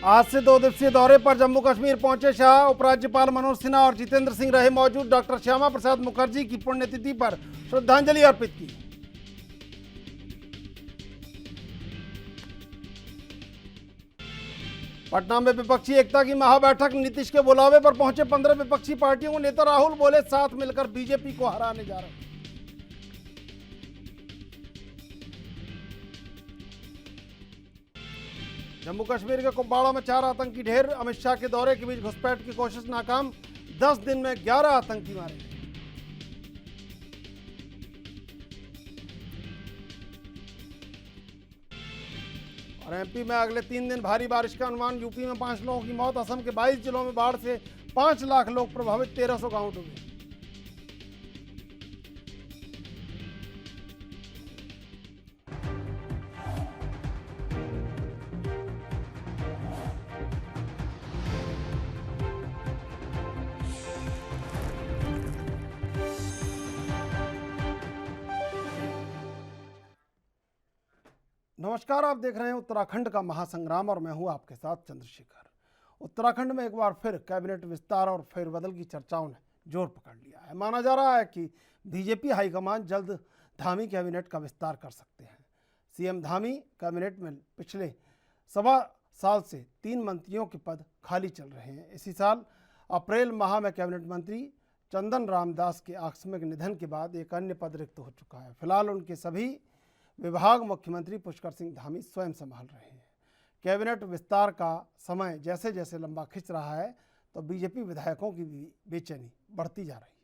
आज से 2 दिवसीय दौरे पर जम्मू कश्मीर पहुंचे शाह। उपराज्यपाल मनोज सिन्हा और जितेंद्र सिंह रहे मौजूद। डॉक्टर श्यामा प्रसाद मुखर्जी की पुण्यतिथि पर श्रद्धांजलि अर्पित की। पटना में विपक्षी एकता की महाबैठक। नीतीश के बुलावे पर पहुंचे 15 विपक्षी पार्टियों के नेता। राहुल बोले साथ मिलकर बीजेपी को हराने जा रहे हैं। जम्मू कश्मीर के कुपवाड़ा में 4 आतंकी ढेर। अमित शाह के दौरे के बीच घुसपैठ की कोशिश नाकाम। 10 दिन में 11 आतंकी मारे। और एमपी में अगले 3 दिन भारी बारिश का अनुमान। यूपी में 5 लोगों की मौत। असम के 22 जिलों में बाढ़ से 5 लाख लोग प्रभावित। 1300 गांव डूबे। नमस्कार, आप देख रहे हैं उत्तराखंड का महासंग्राम और मैं हूं आपके साथ चंद्रशेखर। उत्तराखंड में एक बार फिर कैबिनेट विस्तार और फेरबदल की चर्चाओं ने जोर पकड़ लिया है। माना जा रहा है कि बीजेपी हाईकमान जल्द धामी कैबिनेट का विस्तार कर सकते हैं। सीएम धामी कैबिनेट में पिछले 1.25 साल से 3 मंत्रियों के पद खाली चल रहे हैं। इसी साल अप्रैल माह में कैबिनेट मंत्री चंदन रामदास के आकस्मिक निधन के बाद एक अन्य पद रिक्त हो चुका है। फिलहाल उनके सभी विभाग मुख्यमंत्री पुष्कर सिंह धामी स्वयं संभाल रहे हैं। कैबिनेट विस्तार का समय जैसे जैसे लंबा खिंच रहा है तो बीजेपी विधायकों की भी बेचैनी बढ़ती जा रही है।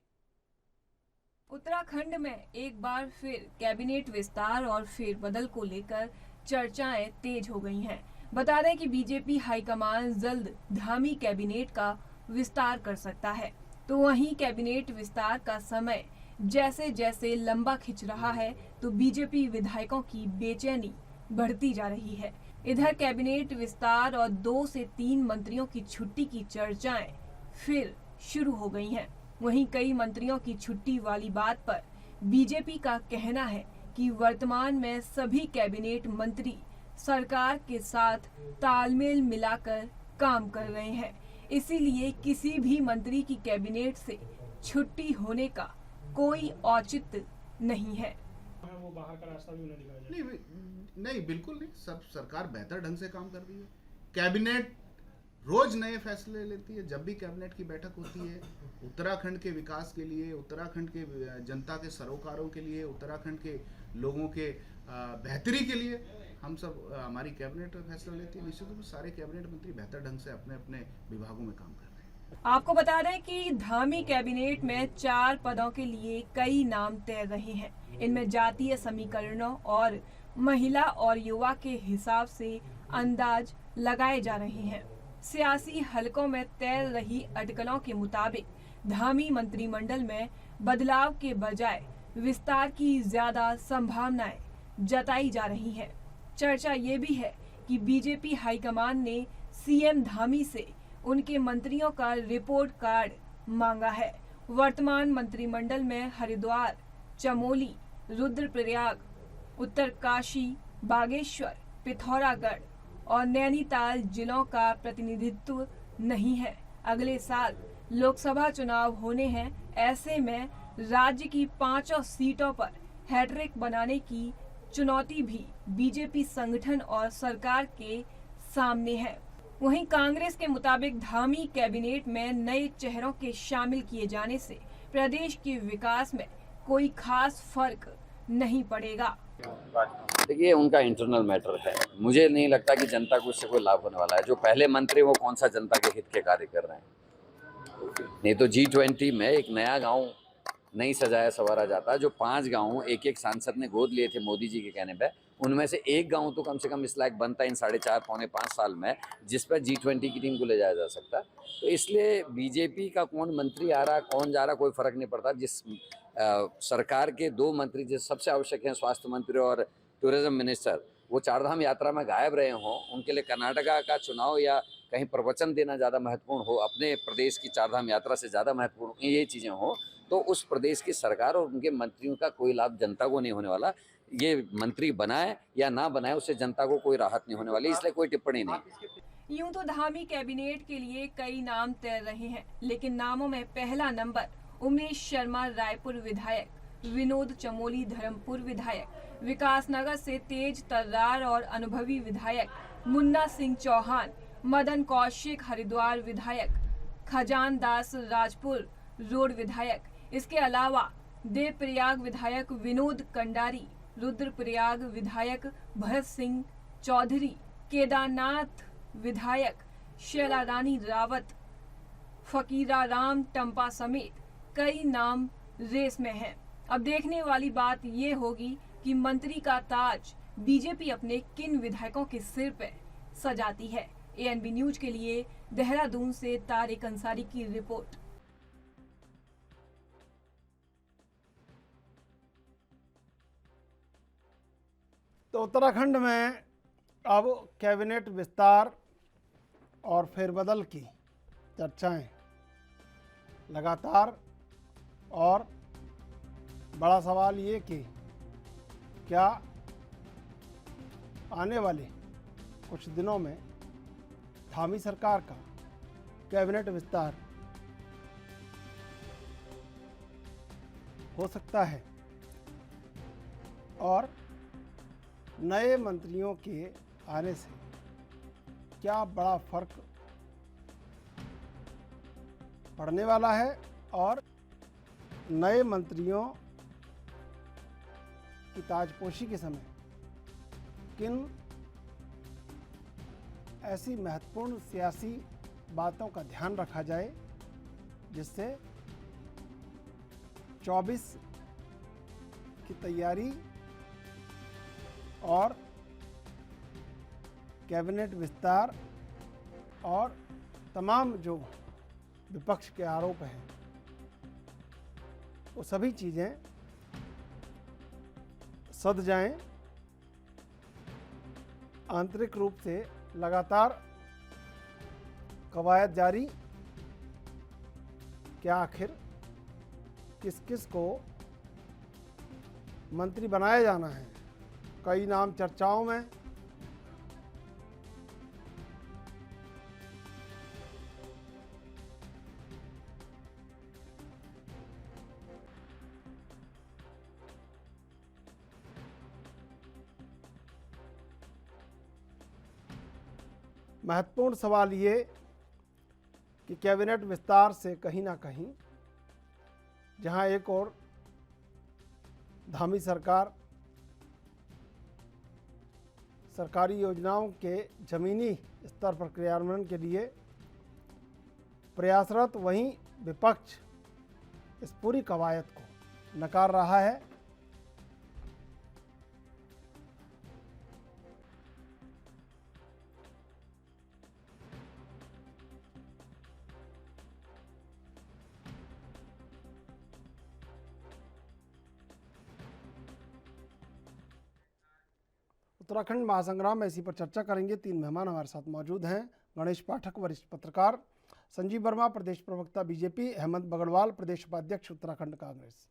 उत्तराखंड में एक बार फिर कैबिनेट विस्तार और फेरबदल को लेकर चर्चाएं तेज हो गई हैं। बता दें कि बीजेपी हाईकमान जल्द धामी कैबिनेट का विस्तार कर सकता है, तो वहीं कैबिनेट विस्तार का समय जैसे जैसे लंबा खिंच रहा है तो बीजेपी विधायकों की बेचैनी बढ़ती जा रही है। इधर कैबिनेट विस्तार और 2 से 3 मंत्रियों की छुट्टी की चर्चाएं फिर शुरू हो गई हैं। वहीं कई मंत्रियों की छुट्टी वाली बात पर बीजेपी का कहना है कि वर्तमान में सभी कैबिनेट मंत्री सरकार के साथ तालमेल मिलाकर काम कर रहे हैं, इसीलिए किसी भी मंत्री की कैबिनेट से छुट्टी होने का कोई औचित्य नहीं है। वो बाहर का रास्ता भी उन्हें दिखाया जाए। नहीं, बिल्कुल नहीं। सब सरकार बेहतर ढंग से काम कर रही है। कैबिनेट रोज नए फैसले लेती है। जब भी कैबिनेट की बैठक होती है, उत्तराखंड के विकास के लिए, उत्तराखंड के जनता के सरोकारों के लिए, उत्तराखंड के लोगों के बेहतरी के लिए हम सब हमारी कैबिनेट फैसला लेती है। निश्चित रूप से सारे कैबिनेट मंत्री बेहतर ढंग से अपने अपने विभागों में काम कर रहे हैं। आपको बता दें कि धामी कैबिनेट में 4 पदों के लिए कई नाम तैर रहे हैं। इनमें जातीय समीकरणों और महिला और युवा के हिसाब से अंदाज लगाए जा रहे हैं। सियासी हलकों में तैर रही अटकलों के मुताबिक धामी मंत्रिमंडल में बदलाव के बजाय विस्तार की ज्यादा संभावनाएं जताई जा रही हैं। चर्चा ये भी है कि बीजेपी हाईकमान ने सीएम धामी से उनके मंत्रियों का रिपोर्ट कार्ड मांगा है। वर्तमान मंत्रिमंडल में हरिद्वार, चमोली, रुद्रप्रयाग, उत्तरकाशी, बागेश्वर, पिथौरागढ़ और नैनीताल जिलों का प्रतिनिधित्व नहीं है। अगले साल लोकसभा चुनाव होने हैं। ऐसे में राज्य की 5 सीटों पर हैट्रिक बनाने की चुनौती भी बीजेपी संगठन और सरकार के सामने है। वहीं कांग्रेस के मुताबिक धामी कैबिनेट में नए चेहरों के शामिल किए जाने से प्रदेश के विकास में कोई खास फर्क नहीं पड़ेगा। देखिए, उनका इंटरनल मैटर है। मुझे नहीं लगता कि जनता को इससे कोई लाभ होने वाला है। जो पहले मंत्री वो कौन सा जनता के हित के कार्य कर रहे हैं। नहीं तो G20 में एक नया गांव नहीं सजाया संवारा जाता। जो 5 गांव एक सांसद ने गोद लिए थे मोदी जी के कहने पे, उनमें से एक गांव तो कम से कम इस लायक बनता इन 4.5 पौने 5 साल में, जिस पर G20 की टीम को ले जाया जा सकता। तो इसलिए बीजेपी का कौन मंत्री आ रहा कौन जा रहा कोई फर्क नहीं पड़ता। जिस सरकार के 2 मंत्री जो सबसे आवश्यक हैं, स्वास्थ्य मंत्री और टूरिज्म मिनिस्टर, वो 4 धाम यात्रा में गायब रहे हों, उनके लिए कर्नाटका का चुनाव या कहीं प्रवचन देना ज़्यादा महत्वपूर्ण हो, अपने प्रदेश की 4 धाम यात्रा से ज़्यादा महत्वपूर्ण ये चीज़ें हो, तो उस प्रदेश की सरकार और उनके मंत्रियों का कोई लाभ जनता को नहीं होने वाला। ये मंत्री बनाए या ना बनाए, उससे जनता को कोई राहत नहीं होने वाली, इसलिए कोई टिप्पणी नहीं। यूं तो धामी कैबिनेट के लिए कई नाम तैर रहे हैं, लेकिन नामों में पहला नंबर उमेश शर्मा रायपुर विधायक, विनोद चमोली धर्मपुर विधायक, विकास नगर से तेज तर्रार और अनुभवी विधायक मुन्ना सिंह चौहान, मदन कौशिक हरिद्वार विधायक, खजान दास राजपुर रोड विधायक, इसके अलावा देवप्रयाग विधायक विनोद कंडारी, रुद्रप्रयाग विधायक भरत सिंह चौधरी, केदारनाथ विधायक शैला रानी रावत, फकीरा राम टंपा समेत कई नाम रेस में हैं। अब देखने वाली बात ये होगी कि मंत्री का ताज बीजेपी अपने किन विधायकों के सिर पे सजाती है। एएनबी न्यूज के लिए देहरादून से तारिक अंसारी की रिपोर्ट। तो उत्तराखंड में अब कैबिनेट विस्तार और फेरबदल की चर्चाएं लगातार, और बड़ा सवाल ये कि क्या आने वाले कुछ दिनों में धामी सरकार का कैबिनेट विस्तार हो सकता है और नए मंत्रियों के आने से क्या बड़ा फर्क पड़ने वाला है, और नए मंत्रियों की ताजपोशी के समय किन ऐसी महत्वपूर्ण सियासी बातों का ध्यान रखा जाए जिससे 24 की तैयारी और कैबिनेट विस्तार और तमाम जो विपक्ष के आरोप हैं वो सभी चीज़ें सध जाएं। आंतरिक रूप से लगातार कवायद जारी, क्या आखिर किस किस को मंत्री बनाया जाना है। कई नाम चर्चाओं में, महत्वपूर्ण सवाल ये कि कैबिनेट विस्तार से कहीं ना कहीं जहां एक और धामी सरकार सरकारी योजनाओं के ज़मीनी स्तर पर क्रियान्वयन के लिए प्रयासरत, वहीं विपक्ष इस पूरी कवायद को नकार रहा है। उत्तराखंड महासंग्राम में इसी पर चर्चा करेंगे। 3 मेहमान हमारे साथ मौजूद हैं। गणेश पाठक वरिष्ठ पत्रकार, संजीव वर्मा प्रदेश प्रवक्ता बीजेपी, हेमंत बगड़वाल प्रदेश उपाध्यक्ष उत्तराखंड कांग्रेस।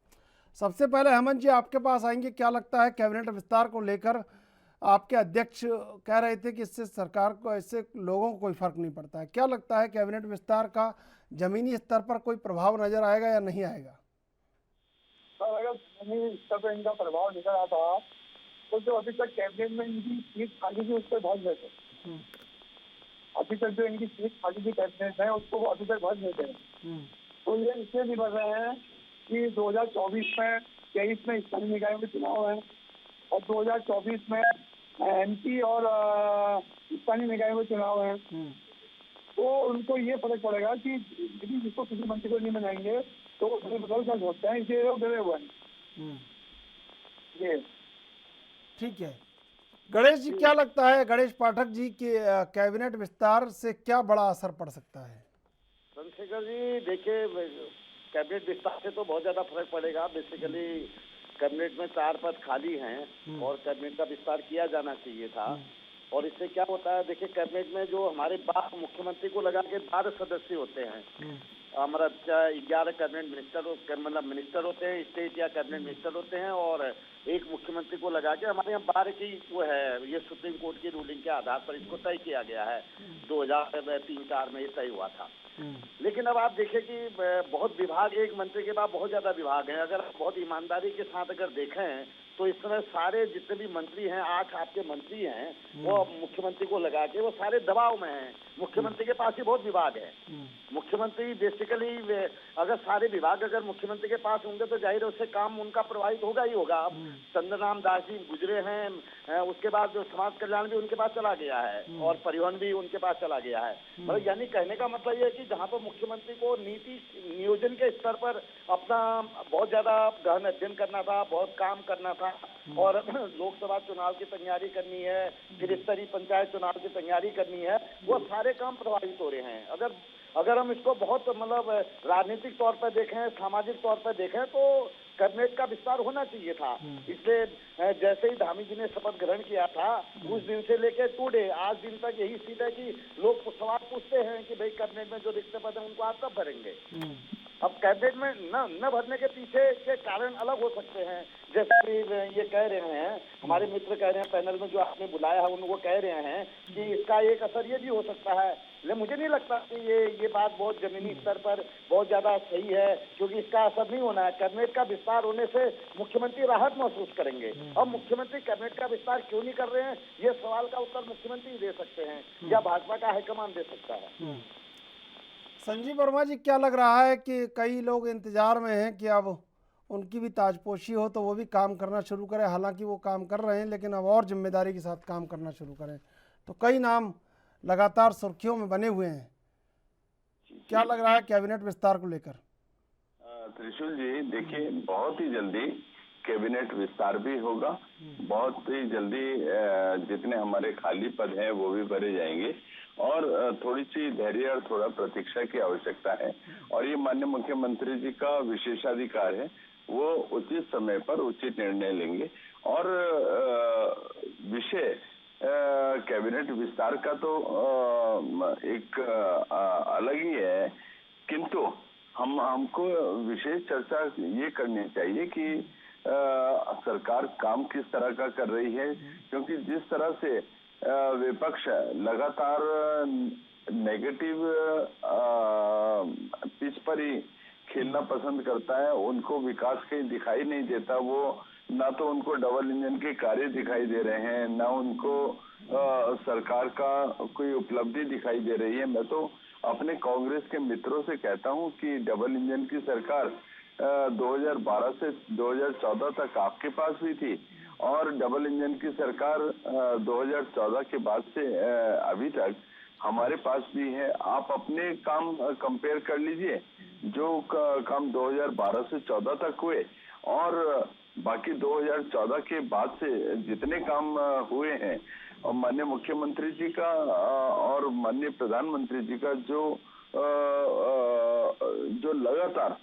सबसे पहले हेमंत जी आपके पास आएंगे। क्या लगता है कैबिनेट विस्तार को लेकर, आपके अध्यक्ष कह रहे थे कि इससे सरकार को, इससे लोगों को कोई फर्क नहीं पड़ता है, क्या लगता है कैबिनेट विस्तार का जमीनी स्तर पर कोई प्रभाव नजर आएगा या नहीं आएगा? सर, अगर जमीनी स्तर पर इनका प्रभाव निकल आता तो जो अभी तक कैबिनेट में इनकी सीट खाली थी उस पर भर देते। अभी तक जो इनकी सीट खाली थी कैबिनेट है उसको वो अभी तक भर देते हैं। तो ये इसलिए भी भर रहे हैं कि 2024 में 23 में स्थानीय निकायों के चुनाव है और 2024 में एमपी और स्थानीय निकायों के चुनाव है। तो उनको ये फर्क पड़ेगा कि यदि जिसको किसी मंत्री को नहीं बनाएंगे तो बदल कर सकते हैं, इसलिए लोग डरे हुए हैं। ये ठीक है। गणेश जी, क्या लगता है, गणेश पाठक जी के कैबिनेट विस्तार से क्या बड़ा असर पड़ सकता है? चंद्रशेखर जी, देखिए कैबिनेट विस्तार से तो बहुत ज़्यादा फर्क पड़ेगा। बेसिकली कैबिनेट में 4 पद खाली हैं और कैबिनेट का विस्तार किया जाना चाहिए था। और इससे क्या होता है, देखिए कैबिनेट में जो हमारे 12 मुख्यमंत्री को लगा के 12 सदस्य होते हैं हमारा 11 कैबिनेट मिनिस्टर मतलब मिनिस्टर होते हैं, स्टेट या कैबिनेट मिनिस्टर होते हैं, और एक मुख्यमंत्री को लगा के हमारे यहाँ 12 की वो है, ये सुप्रीम कोर्ट की रूलिंग के आधार पर इसको तय किया गया है। 2003-4 में ये तय हुआ था। लेकिन अब आप देखें कि बहुत विभाग, एक मंत्री के बाद बहुत ज्यादा विभाग हैं। अगर आप बहुत ईमानदारी के साथ अगर देखें तो इस समय सारे जितने भी मंत्री हैं, 8 आपके मंत्री हैं, वो मुख्यमंत्री को लगा के वो सारे दबाव में हैं। मुख्यमंत्री के पास ही बहुत विभाग है। मुख्यमंत्री बेसिकली अगर सारे विभाग अगर मुख्यमंत्री के पास होंगे तो जाहिर है उससे काम उनका प्रभावित होगा ही होगा। अब चंद्रराम दास जी गुजरे हैं, उसके बाद जो समाज कल्याण भी उनके पास चला गया है और परिवहन भी उनके पास चला गया है। मतलब यानी कहने का मतलब ये है कि जहाँ पर मुख्यमंत्री को नीति नियोजन के स्तर पर अपना बहुत ज्यादा गहन अध्ययन करना था, बहुत काम करना था, और लोकसभा चुनाव की तैयारी करनी है, त्रिस्तरीय पंचायत चुनाव की तैयारी करनी है, वो सारे काम प्रभावित हो रहे हैं। अगर हम इसको बहुत मतलब राजनीतिक तौर पर देखें, सामाजिक तौर पर देखें तो कैबिनेट का विस्तार होना चाहिए था। इसलिए जैसे ही धामी जी ने शपथ ग्रहण किया था उस दिन से लेकर टुडे आज दिन तक यही स्थिति है कि लोग सवाल पूछते हैं कि भाई कैबिनेट में जो रिक्त पद है उनको आप कब भरेंगे। अब कैबिनेट में न भरने के पीछे के कारण अलग हो सकते हैं। जैसे कि ये कह रहे हैं, हमारे मित्र कह रहे हैं, पैनल में जो आपने बुलाया है उनको कह रहे हैं कि इसका एक असर ये भी हो सकता है। लेकिन मुझे नहीं लगता कि ये बात बहुत जमीनी स्तर पर बहुत ज्यादा सही है, क्योंकि इसका असर नहीं होना है। कैबिनेट का विस्तार होने से मुख्यमंत्री राहत महसूस करेंगे। अब मुख्यमंत्री कैबिनेट का विस्तार क्यों नहीं कर रहे हैं, ये सवाल का उत्तर मुख्यमंत्री दे सकते हैं या भाजपा का हाईकमान दे सकता है। संजीव वर्मा जी, क्या लग रहा है कि कई लोग इंतजार में हैं कि अब उनकी भी ताजपोशी हो तो वो भी काम करना शुरू करें। हालांकि वो काम कर रहे हैं लेकिन अब और जिम्मेदारी के साथ काम करना शुरू करें। तो कई नाम लगातार सुर्खियों में बने हुए हैं। क्या लग रहा है कैबिनेट विस्तार को लेकर? त्रिशूल जी, देखिए, बहुत ही जल्दी कैबिनेट विस्तार भी होगा। बहुत ही जल्दी जितने हमारे खाली पद हैं वो भी भरे जाएंगे, और थोड़ी सी धैर्य और थोड़ा प्रतीक्षा की आवश्यकता है। और ये माननीय मुख्यमंत्री जी का विशेषाधिकार है, वो उचित समय पर उचित निर्णय लेंगे। और विषय कैबिनेट विस्तार का तो एक अलग ही है, किंतु हमको विशेष चर्चा ये करनी चाहिए कि सरकार काम किस तरह का कर रही है, क्योंकि जिस तरह से विपक्ष लगातार नेगेटिव पिच पर ही खेलना पसंद करता है, उनको विकास कहीं दिखाई नहीं देता। वो ना तो उनको डबल इंजन के कार्य दिखाई दे रहे हैं, ना उनको सरकार का कोई उपलब्धि दिखाई दे रही है। मैं तो अपने कांग्रेस के मित्रों से कहता हूं कि डबल इंजन की सरकार 2012 से 2014 तक आपके पास भी थी, और डबल इंजन की सरकार 2014 के बाद से अभी तक हमारे पास भी है। आप अपने काम कंपेयर कर लीजिए, जो काम 2012 से 14 तक हुए और बाकी 2014 के बाद से जितने काम हुए हैं, और माननीय मुख्यमंत्री जी का और माननीय प्रधानमंत्री जी का जो लगातार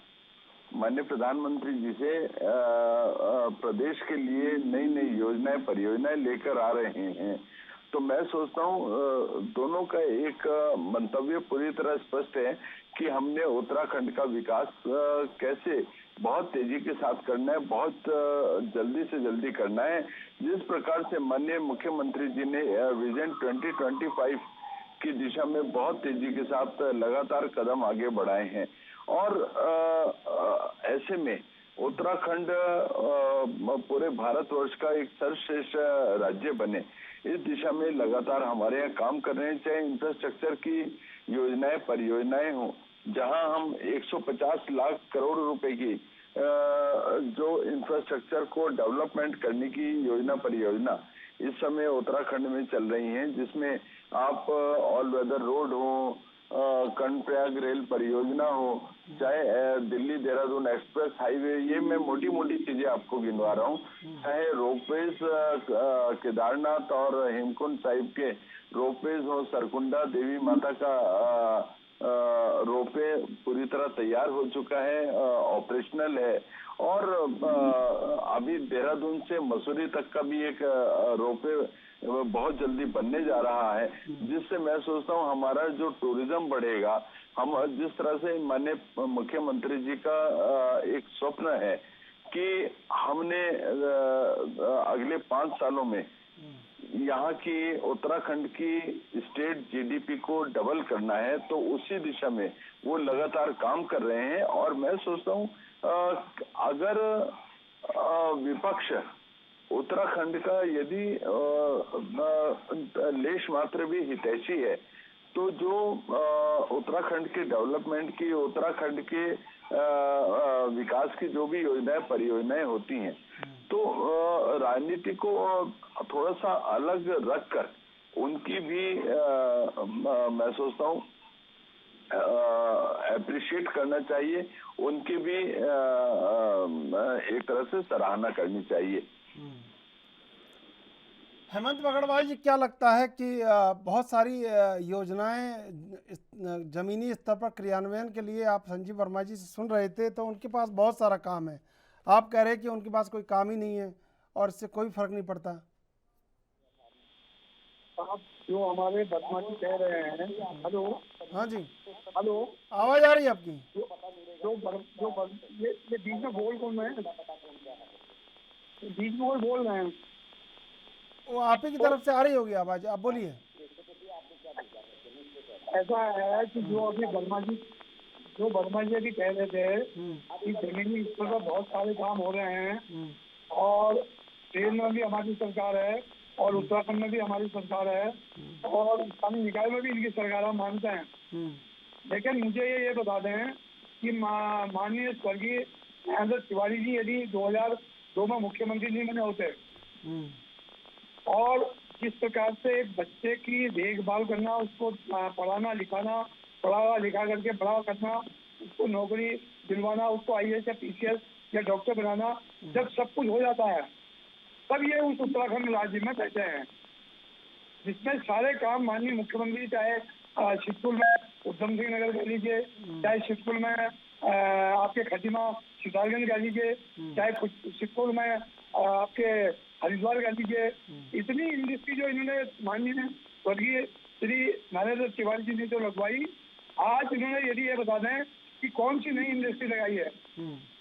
माननीय प्रधानमंत्री जी से प्रदेश के लिए नई नई योजनाएं, परियोजनाएं लेकर आ रहे हैं, तो मैं सोचता हूँ दोनों का एक मंतव्य पूरी तरह स्पष्ट है कि हमने उत्तराखंड का विकास कैसे बहुत तेजी के साथ करना है, बहुत जल्दी से जल्दी करना है। जिस प्रकार से माननीय मुख्यमंत्री जी ने विजन 2025 की दिशा में बहुत तेजी के साथ लगातार कदम आगे बढ़ाए हैं, और ऐसे में उत्तराखंड पूरे भारतवर्ष का एक सर्वश्रेष्ठ राज्य बने, इस दिशा में लगातार हमारे यहाँ काम कर रहे हैं। चाहे इंफ्रास्ट्रक्चर की योजनाएं, परियोजनाएं हो, जहां हम 150 लाख करोड़ रुपए की जो इंफ्रास्ट्रक्चर को डेवलपमेंट करने की योजना, परियोजना इस समय उत्तराखंड में चल रही हैं, जिसमें आप ऑल वेदर रोड हो, कर्णप्रयाग रेल परियोजना हो, चाहे दिल्ली देहरादून एक्सप्रेस हाईवे, ये मैं मोटी मोटी चीजें आपको गिनवा रहा हूँ, चाहे रोपवेज केदारनाथ और हेमकुंड साहिब के रोपवेज हो, सरकुंडा देवी माता का रोपवे पूरी तरह तैयार हो चुका है, ऑपरेशनल है, और अभी देहरादून से मसूरी तक का भी एक रोपवे बहुत जल्दी बनने जा रहा है, जिससे मैं सोचता हूँ हमारा जो टूरिज्म बढ़ेगा, हम जिस तरह से माननीय मुख्यमंत्री जी का एक स्वप्न है कि हमने अगले 5 सालों में यहाँ की उत्तराखंड की स्टेट जीडीपी को डबल करना है, तो उसी दिशा में वो लगातार काम कर रहे हैं। और मैं सोचता हूँ अगर विपक्ष उत्तराखंड का यदि लेश मात्र भी हितैषी है, तो जो उत्तराखंड के डेवलपमेंट की, उत्तराखंड के विकास की जो भी योजनाएं परियोजनाएं होती हैं, तो राजनीति को थोड़ा सा अलग रखकर उनकी भी मैं सोचता हूँ अप्रिशिएट करना चाहिए, उनकी भी एक तरह से सराहना करनी चाहिए। हेमंत बगड़वाल जी, क्या लगता है कि बहुत सारी योजनाएं जमीनी स्तर पर क्रियान्वयन के लिए आप संजीव वर्मा जी से सुन रहे थे, तो उनके पास बहुत सारा काम है, आप कह रहे हैं कि उनके पास कोई काम ही नहीं है और इससे कोई फर्क नहीं पड़ता। आप जो हमारे वर्मा जी कह रहे हैं, हेलो, हाँ जी, हेलो, आवाज आ रही है आपकी? ये बीच में बोल कौन रहे हैं? बीच में बोल रहे हैं, वो आप ही की तरफ से आ रही होगी आवाज, आप बोलिए। ऐसा है कि जो अभी वर्मा जी अभी कह रहे थे कि जमीनी स्तर पर बहुत सारे काम हो रहे हैं और ट्रेन में भी हमारी सरकार है और उत्तराखंड में भी हमारी सरकार है और स्थानीय निकाय में भी इनकी सरकार हम मानते हैं। लेकिन मुझे ये बता दें कि माननीय स्वर्गीय नरेंद्र तिवारी जी यदि 2002 में मुख्यमंत्री नहीं बने होते और जिस प्रकार से एक बच्चे की देखभाल करना, उसको पढ़ा लिखा करके बड़ा करना, उसको नौकरी दिलवाना, उसको IAS या PCS या डॉक्टर बनाना, जब सब कुछ हो जाता है तब ये उस उत्तराखंड राज्य में बैठे हैं, जिसमें सारे काम माननीय मुख्यमंत्री, चाहे शिवपुर में उधम सिंह नगर कह लीजिए, चाहे शिवपुर में आपके खटीमा सितारगंज कह लीजिए, चाहे शिवपुर में आपके हरिद्वार कह लीजिए, इतनी इंडस्ट्री जो इन्होंने माननीय स्वर्गीय श्री नरेंद्र तिवारी जी ने जो लगवाई, आज इन्होंने यदि ये बता दें कि कौन सी नई इंडस्ट्री लगाई है।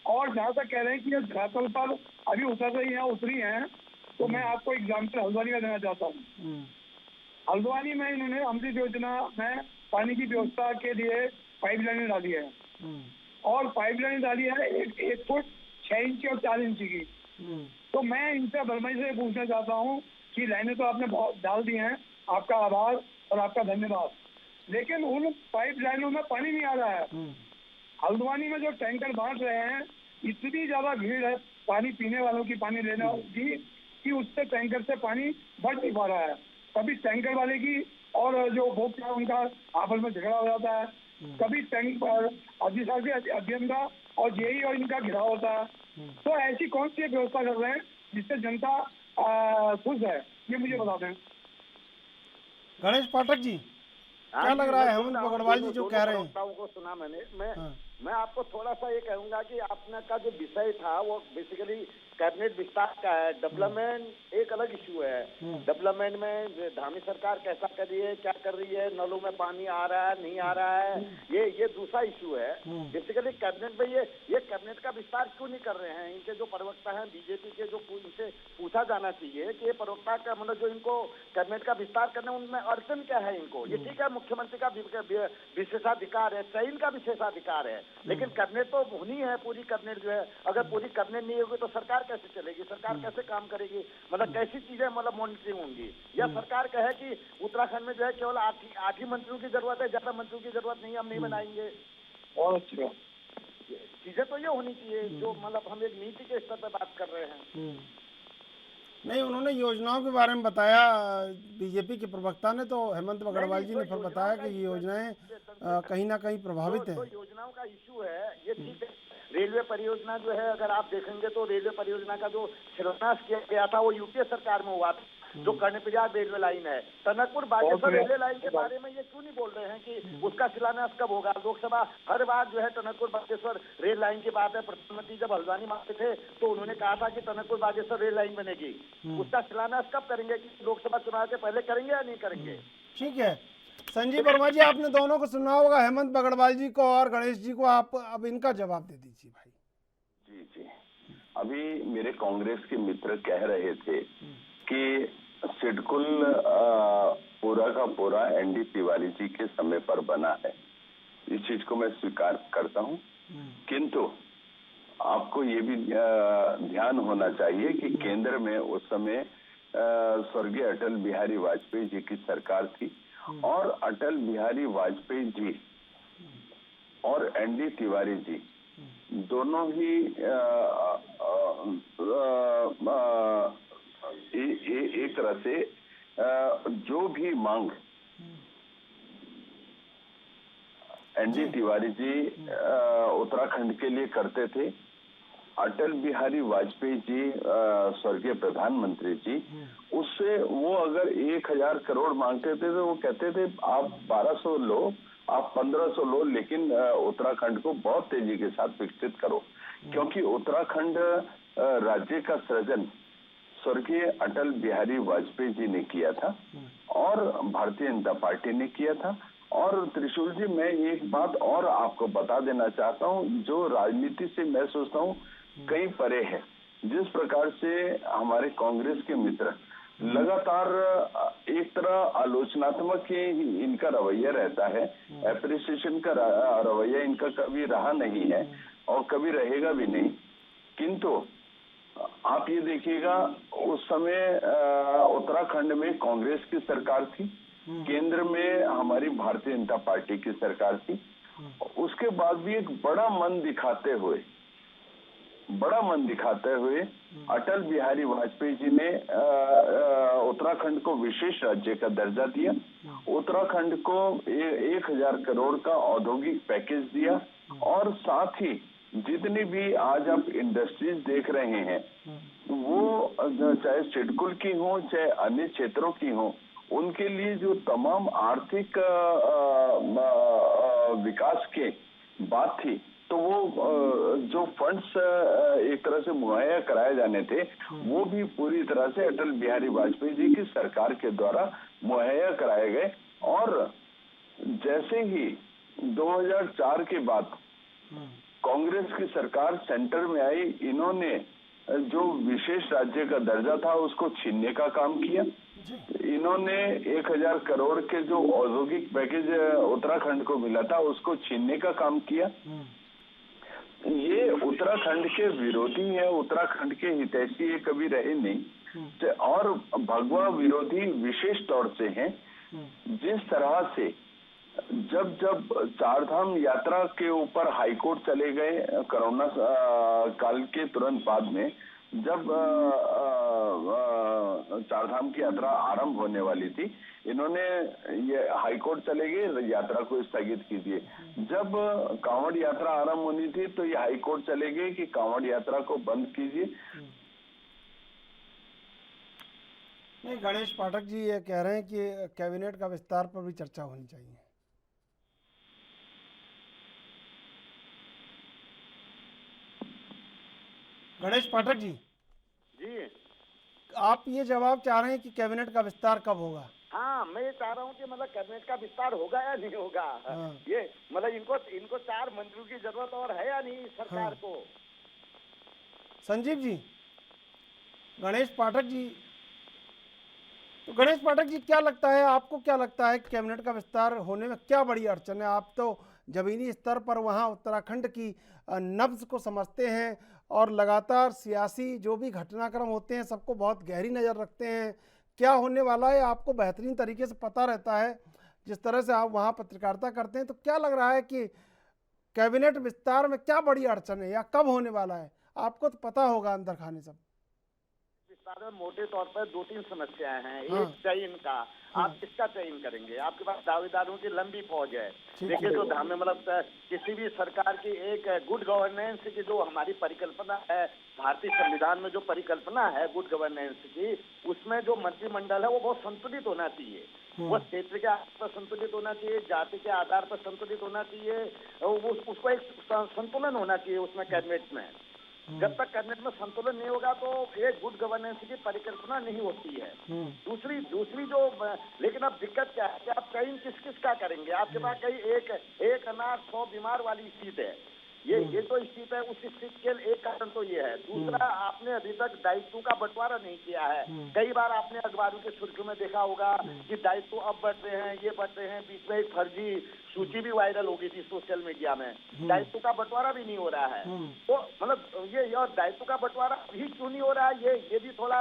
और जहाँ तक कह रहे हैं कि ये धरातल पर अभी उतर रही है, उतरी हैं, तो मैं आपको एग्जाम्पल हल्द्वानी का देना चाहता हूँ। हल्द्वानी में इन्होंने अमृत योजना में पानी की व्यवस्था के लिए पाइपलाइनें डाली है और पाइपलाइनें डाली है 1 फुट 6 इंच और 4 इंच की। तो मैं इनसे वर्मा से पूछना चाहता हूँ कि लाइनें तो आपने बहुत डाल दी हैं, आपका आभार और आपका धन्यवाद, लेकिन उन पाइप लाइनों में पानी नहीं आ रहा है। हल्द्वानी में जो टैंकर बांट रहे हैं, इतनी ज्यादा भीड़ है पानी पीने वालों की, पानी लेने की, कि उससे टैंकर से पानी बढ़ नहीं पा रहा है। कभी टैंकर वाले की और जो उपभोक्ता है उनका आपस में झगड़ा हो जाता है, कभी टैंक पर अधिशासी अभियंता और जेई और इनका घिराव होता है। तो ऐसी कौन सी व्यवस्था कर रहे हैं जिससे जनता खुश है, ये मुझे बता दें। गणेश पाठक जी, क्या लग रहा है हेमंत बगड़वाल जी जो कह रहे हैं? को सुना मैं आपको थोड़ा सा ये कहूंगा कि आपने का जो विषय था वो बेसिकली कैबिनेट विस्तार का है। डेवलपमेंट एक अलग इशू है। डेवलपमेंट में धामी सरकार कैसा कर रही है, क्या कर रही है, नलों में पानी आ रहा है नहीं आ रहा है, ये दूसरा इशू है। बेसिकली कैबिनेट में ये कैबिनेट का विस्तार क्यों नहीं कर रहे हैं? इनके जो प्रवक्ता हैं बीजेपी के, जो इनसे पूछा जाना चाहिए कि ये प्रवक्ता का मतलब जो इनको कैबिनेट का विस्तार करने उनमें अड़चन क्या है इनको। ये ठीक है, मुख्यमंत्री का विशेषाधिकार है, चयन का विशेषाधिकार है, लेकिन कैबिनेट तो होनी है पूरी। कैबिनेट जो है, अगर पूरी कैबिनेट नहीं होगी तो सरकार कैसे चलेगी, सरकार कैसे काम करेगी, मतलब कैसी चीजें मतलब मॉनिटरिंग होंगी। या सरकार कहे कि उत्तराखंड में जो है केवल 8 ही मंत्रियों की जरूरत है, ज्यादा मंत्रियों की जरूरत नहीं, हम नहीं बनाएंगे। और अच्छा चीजें तो ये होनी चाहिए जो मतलब हम एक नीति के स्तर पर बात कर रहे हैं। नहीं, उन्होंने योजनाओं के बारे में बताया बीजेपी के प्रवक्ता ने, तो हेमंत बगड़वाल जी ने फिर बताया कि ये योजनाएं कहीं ना कहीं प्रभावित हैं। तो योजनाओं का इशू है, ये ठीक है। रेलवे परियोजना जो है, अगर आप देखेंगे तो रेलवे परियोजना का जो शिलान्यास किया गया था वो यूपीए सरकार में हुआ था, जो कर्णप्रयाग रेलवे लाइन है। टनकपुर बागेश्वर रेलवे लाइन के बारे में ये क्यों नहीं बोल रहे हैं कि उसका शिलान्यास कब होगा? लोकसभा हर बार जो है टनकपुर बागेश्वर रेल लाइन की बात है। प्रधानमंत्री जब हल्द्वानी में आए थे तो उन्होंने कहा था कि टनकपुर बागेश्वर रेल लाइन बनेगी। उसका शिलान्यास कब करेंगे? कि लोकसभा चुनाव के पहले करेंगे या नहीं करेंगे? ठीक है, संजीव वर्मा जी, आपने दोनों को सुना होगा, हेमंत बगड़वाल जी को और गणेश जी को। आप अब इनका जवाब दे दीजिए भाई। जी जी, अभी मेरे कांग्रेस के मित्र कह रहे थे कि सिडकुल पूरा का पूरा एनडी तिवारी जी के समय पर बना है। इस चीज को मैं स्वीकार करता हूं, किंतु आपको ये भी ध्यान होना चाहिए कि केंद्र में उस समय स्वर्गीय अटल बिहारी वाजपेयी जी की सरकार थी और अटल बिहारी वाजपेयी जी और एनडी तिवारी जी दोनों ही एक तरह से जो भी मांग एनडी तिवारी जी उत्तराखंड के लिए करते थे, अटल बिहारी वाजपेयी जी स्वर्गीय प्रधानमंत्री जी उससे वो अगर 1000 करोड़ मांगते थे तो वो कहते थे आप 1200 लो, आप 1500 लो, लेकिन उत्तराखंड को बहुत तेजी के साथ विकसित करो, क्योंकि उत्तराखंड राज्य का सृजन स्वर्गीय अटल बिहारी वाजपेयी जी ने किया था और भारतीय जनता पार्टी ने किया था। और त्रिशूल जी, मैं एक बात और आपको बता देना चाहता हूं, जो राजनीति से मैं सोचता हूं कहीं परे है। जिस प्रकार से हमारे कांग्रेस के मित्र लगातार एक तरह आलोचनात्मक ही इनका रवैया रहता है, एप्रिसिएशन का रवैया इनका कभी रहा नहीं है और कभी रहेगा भी नहीं। किंतु आप ये देखिएगा, उस समय उत्तराखंड में कांग्रेस की सरकार थी, केंद्र में हमारी भारतीय जनता पार्टी की सरकार थी। उसके बाद भी एक बड़ा मन दिखाते हुए अटल बिहारी वाजपेयी जी ने उत्तराखंड को विशेष राज्य का दर्जा दिया, उत्तराखंड को 1000 करोड़ का औद्योगिक पैकेज दिया और साथ ही जितनी भी आज आप इंडस्ट्रीज देख रहे हैं वो चाहे सिडकुल की हो चाहे अन्य क्षेत्रों की हो, उनके लिए जो तमाम आर्थिक विकास के बात थी, तो वो जो फंड्स एक तरह से मुहैया कराए जाने थे वो भी पूरी तरह से अटल बिहारी वाजपेयी जी की सरकार के द्वारा मुहैया कराए गए। और जैसे ही 2004 के बाद कांग्रेस की सरकार सेंटर में आई, इन्होंने जो विशेष राज्य का दर्जा था उसको छीनने का काम किया। इन्होंने 1000 करोड़ के जो औद्योगिक पैकेज उत्तराखंड को मिला था उसको छीनने का काम किया। ये उत्तराखंड के विरोधी है, उत्तराखंड के हितैषी ये कभी रहे नहीं और भगवा विरोधी विशेष तौर से हैं। जिस तरह से जब चारधाम यात्रा के ऊपर हाईकोर्ट चले गए कोरोना काल के तुरंत बाद में, जब चारधाम की यात्रा आरंभ होने वाली थी, इन्होंने ये हाईकोर्ट चले गए, यात्रा को स्थगित कीजिए। जब कांवड़ यात्रा आरंभ होनी थी तो ये हाईकोर्ट चले गए कि कांवड़ यात्रा को बंद कीजिए। नहीं, गणेश पाठक जी ये कह रहे हैं कि कैबिनेट का विस्तार पर भी चर्चा होनी चाहिए। गणेश पाठक जी, आप ये जवाब चाह रहे हैं कि कैबिनेट का विस्तार कब होगा? हाँ, मैं ये चाह रहा हूँ कि मतलब कैबिनेट का विस्तार होगा या नहीं होगा। ये मतलब इनको 4 मंत्रियों की जरूरत और है या नहीं सरकार को। संजीव जी, गणेश पाठक जी, तो गणेश पाठक जी क्या लगता है, आपको क्या लगता है कैबिनेट का विस्तार होने में क्या बड़ी अड़चन है? आप तो जमीनी स्तर पर वहाँ उत्तराखंड की नब्ज को समझते हैं और लगातार सियासी जो भी घटनाक्रम होते हैं सबको बहुत गहरी नज़र रखते हैं। क्या होने वाला है आपको बेहतरीन तरीके से पता रहता है, जिस तरह से आप वहाँ पत्रकारिता करते हैं। तो क्या लग रहा है कि कैबिनेट विस्तार में क्या बड़ी अड़चन है या कब होने वाला है? आपको तो पता होगा अंदर खाने सब। विस्तार में मोटे तौर पर 2-3 समस्याएं हैं। एक चयन का, आप किसका चयन करेंगे? आपके पास दावेदारों की लंबी फौज है। देखिए, तो हमें मतलब किसी भी सरकार की एक गुड गवर्नेंस की जो हमारी परिकल्पना है, भारतीय संविधान में जो परिकल्पना है गुड गवर्नेंस की, उसमें जो मंत्रिमंडल है वो बहुत संतुलित होना चाहिए। वो क्षेत्र के आधार पर संतुलित होना चाहिए, जाति के आधार पर संतुलित होना चाहिए, उसको एक संतुलन होना चाहिए उसमें कैबिनेट में। जब तक कैबिनेट में संतुलन नहीं होगा तो एक गुड गवर्नेंस की परिकल्पना नहीं होती है। दूसरी जो लेकिन अब दिक्कत क्या है कि आप कहीं किस का करेंगे? आपके पास कहीं एक अनाथ 100 बीमार वाली सीट है। ये तो स्थिति है, उस स्थिति के एक कारण तो ये है। दूसरा, आपने अभी तक दायित्व का बंटवारा नहीं किया है। कई बार आपने अखबारों के सुर्खियों में देखा होगा कि दायित्व अब बढ़ रहे हैं, ये बढ़ रहे हैं। बीच में एक फर्जी सूची भी वायरल हो गई थी सोशल मीडिया में। दायित्व का बंटवारा भी नहीं हो रहा है। तो मतलब ये और दायित्व का बंटवारा भी क्यों नहीं हो रहा है, ये भी थोड़ा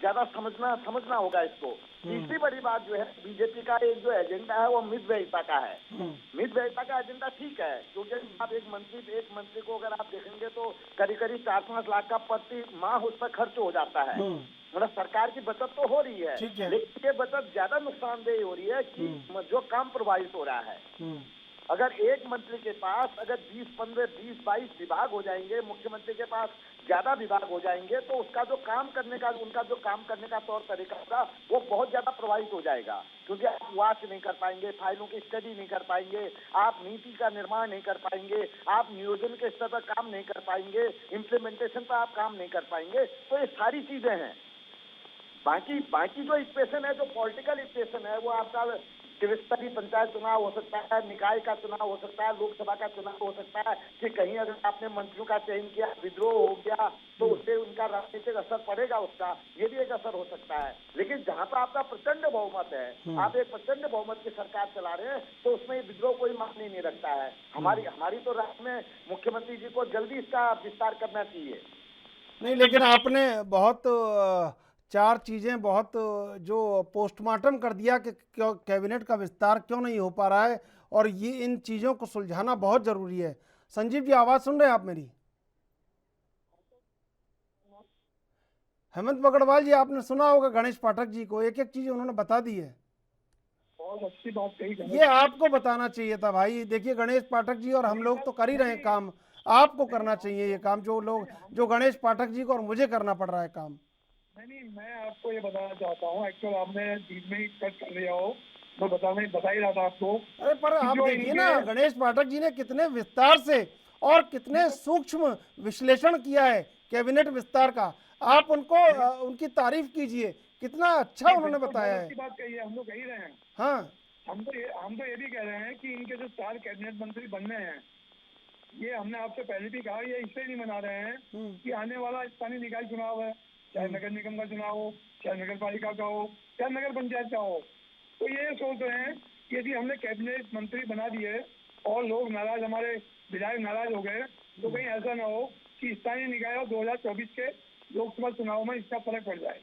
ज्यादा समझना होगा इसको। तीसरी बड़ी बात जो है, बीजेपी का एक जो एजेंडा है वो मितव्ययिता का है। मितव्ययिता का एजेंडा ठीक है, क्योंकि आप एक मंत्री को अगर आप देखेंगे तो करीब 4-5 लाख का प्रति माह उस पर खर्च हो जाता है। मतलब सरकार की बचत तो हो रही है, लेकिन ये बचत ज्यादा नुकसानदेह हो रही है कि जो काम प्रभावित हो रहा है। अगर एक मंत्री के पास अगर 20-22 विभाग हो जाएंगे, मुख्यमंत्री के पास ज्यादा विभाग हो जाएंगे, तो उनका जो काम करने का तौर तरीका होगा वो बहुत ज्यादा प्रभावित हो जाएगा। क्योंकि आप वॉच नहीं कर पाएंगे, फाइलों की स्टडी नहीं कर पाएंगे, आप नीति का निर्माण नहीं कर पाएंगे, आप नियोजन के स्तर पर काम नहीं कर पाएंगे, इम्प्लीमेंटेशन पर आप काम नहीं कर पाएंगे। तो ये सारी चीजें हैं। बाकी जो इक्वेशन है, जो पॉलिटिकल इक्वेशन है, वो आपका त्रिस्तरीय पंचायत चुनाव हो सकता है, निकाय का चुनाव हो सकता है, लोकसभा का चुनाव हो सकता है कि कहीं अगर आपने मंत्रियों का चयन किया, विद्रोह हो गया तो उससे उनका राजनीतिक असर पड़ेगा, उसका ये भी एक असर हो सकता है। लेकिन जहां पर आपका प्रचंड बहुमत है, आप एक प्रचंड बहुमत की सरकार चला रहे हैं, तो उसमें विद्रोह कोई मायने नहीं रखता है। हमारी तो राय में मुख्यमंत्री जी को जल्दी इसका विस्तार करना चाहिए। नहीं, लेकिन आपने बहुत चार चीजें बहुत जो पोस्टमार्टम कर दिया कि कैबिनेट का विस्तार क्यों नहीं हो पा रहा है, और ये इन चीजों को सुलझाना बहुत जरूरी है। संजीव जी, आवाज सुन रहे हैं आप मेरी? हेमंत बगड़वाल जी, आपने सुना होगा गणेश पाठक जी को, एक एक चीज उन्होंने बता दी है। बहुत अच्छी बात कही। ये आपको बताना चाहिए था भाई। देखिए, गणेश पाठक जी और हम लोग तो कर ही रहे हैं काम, आपको करना चाहिए ये काम, जो गणेश पाठक जी को और मुझे करना पड़ रहा है काम। नहीं, मैं आपको ये बताना चाहता हूँ, एक्चुअल आपने बीच में ही कट कर लिया हो, मैं बता ही रहा था आपको। अरे पर आप देखिए ना, गणेश पाठक जी ने कितने विस्तार से और कितने सूक्ष्म विश्लेषण किया है कैबिनेट विस्तार का। आप उनकी तारीफ कीजिए, कितना अच्छा उन्होंने बताया है। बात कही है, हम लोग कह ही रहे हैं। हाँ, हम तो ये भी कह रहे हैं कि इनके जो 4 कैबिनेट मंत्री बनने हैं, ये हमने आपसे पहले भी कहा, ये इसलिए नहीं बना रहे हैं कि आने वाला स्थानीय निकाय चुनाव है, चाहे नगर निगम का चुनाव हो, चाहे नगर पालिका का हो, चाहे नगर पंचायत का हो, तो ये सोच रहे हैं कि यदि हमने कैबिनेट मंत्री बना दिए और लोग नाराज, हमारे विधायक नाराज हो गए, तो कहीं ऐसा ना हो कि स्थानीय निकाय और 2024 के लोकसभा चुनाव में इसका फर्क पड़ जाए।